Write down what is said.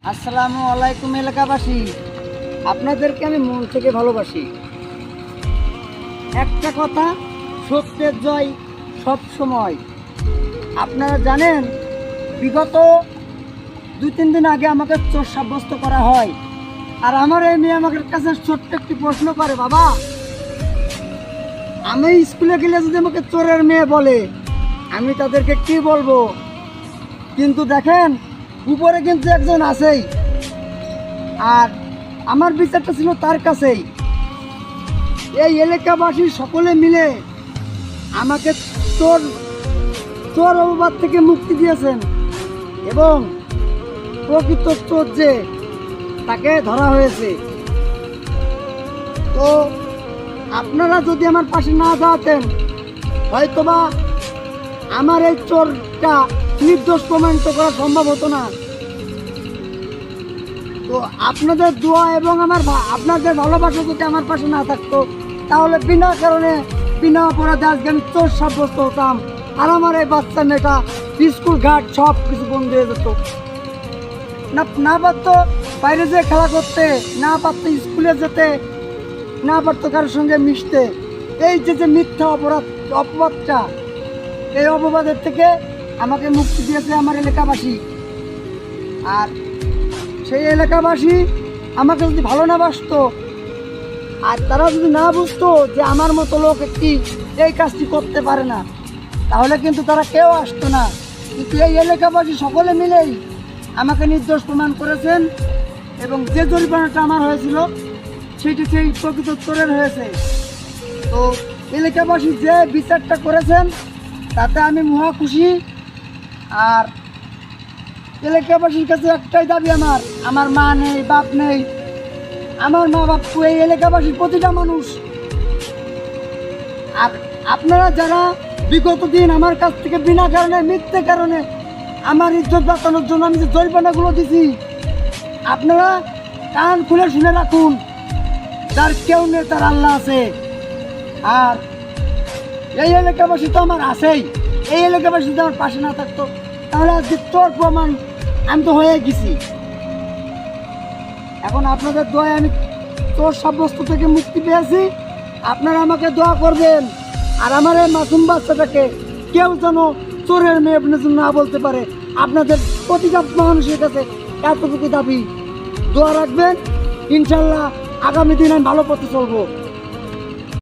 আসসালামু আলাইকুম এলাকাবাসী, আপনাদেরকে আমি মন থেকে ভালোবাসি। একটা কথা, সত্যের জয় সব সময়। আপনারা জানেন, বিগত 2-3 দিন আগে আমাকে চোর সাব্যস্ত করা হয়। আর আমার এই মেয়ে আমাদের কাছে ছোট্ট একটি প্রশ্ন করে, বাবা আমি স্কুলে গেলে যদি আমাকে চোরের মেয়ে বলে, আমি তাদেরকে কি বলবো? কিন্তু দেখেন, উপরে কিন্তু একজন আছেই, আর আমার বিচারটা ছিল তার কাছেই। এই এলাকাবাসী সকলে মিলে আমাকে চোর চোর অপবাদ থেকে মুক্তি দিয়েছেন এবং প্রকৃত চোর যে তাকে ধরা হয়েছে। তো আপনারা যদি আমার পাশে না দাঁড়াতেন, হয়তোবা আমার এই চোরটা নির্দোষ প্রমাণিত করা সম্ভব হতো না। তো আপনাদের দোয়া এবং আপনাদের ভালোবাসা যদি আমার পাশে না থাকতো, তাহলে বিনা কারণে বিনা অপরাধে আজকে আমি চোর সাব্যস্ত হতাম, আর আমার এই বাচ্চা মেয়েটা স্কুল ঘাট সব কিছু বন্ধ হয়ে যেত। না পারতো বাইরে যেয়ে খেলা করতে, না পারতো স্কুলে যেতে, না পারতো কারোর সঙ্গে মিশতে। এই যে মিথ্যা অপবাদটা, এই অপবাদের থেকে আমাকে মুক্তি দিয়েছে আমার এলাকাবাসী। আর সেই এলাকাবাসী আমাকে যদি ভালো না বাসতো, আর তারা যদি না বুঝতো যে আমার মতো লোক এই কাজটি করতে পারে না, তাহলে কিন্তু তারা কেউ আসতো না। কিন্তু এই এলাকাবাসী সকলে মিলেই আমাকে নির্দোষ প্রমাণ করেছেন এবং যে জরিমানাটা আমার হয়েছিল সেটি সেই প্রকৃত চোরের হয়েছে। তো এলাকাবাসী যে বিচারটা করেছেন তাতে আমি মহা খুশি। আর এলাকাবাসীর কাছে একটাই দাবি, আমার মা নেই, বাপ নেই, আমার মা বাপ এই এলাকাবাসীর প্রতিটা মানুষ। আর আপনারা যারা বিগত দিন আমার কাছ থেকে বিনা কারণে মিথ্যে কারণে আমার ইজ্জত বাঁচানোর জন্য আমি যে জরিমানাগুলো দিছি, আপনারা কান খুলে শুনে রাখুন, যার কেউ নেই তার আল্লাহ আছে। আর এই এলাকাবাসী তো আমার আছেই। এই এলাকাবাসী যদি আমার পাশে না থাকতো, তাহলে আজকে চোর প্রমাণ আমি তো হয়ে গেছি। এখন আপনাদের দোয়ায় আমি চোর সাব্যস্ত থেকে মুক্তি পেয়েছি। আপনারা আমাকে দোয়া করবেন, আর আমার এই মাসুম বাচ্চাটাকে কেউ যেন চোরের মেয়ে আপনার না বলতে পারে। আপনাদের প্রতিটা মানুষের কাছে এতটুকু দাবি, দোয়া রাখবেন। ইনশাল্লাহ আগামী দিন আমি ভালো পথে চলবো।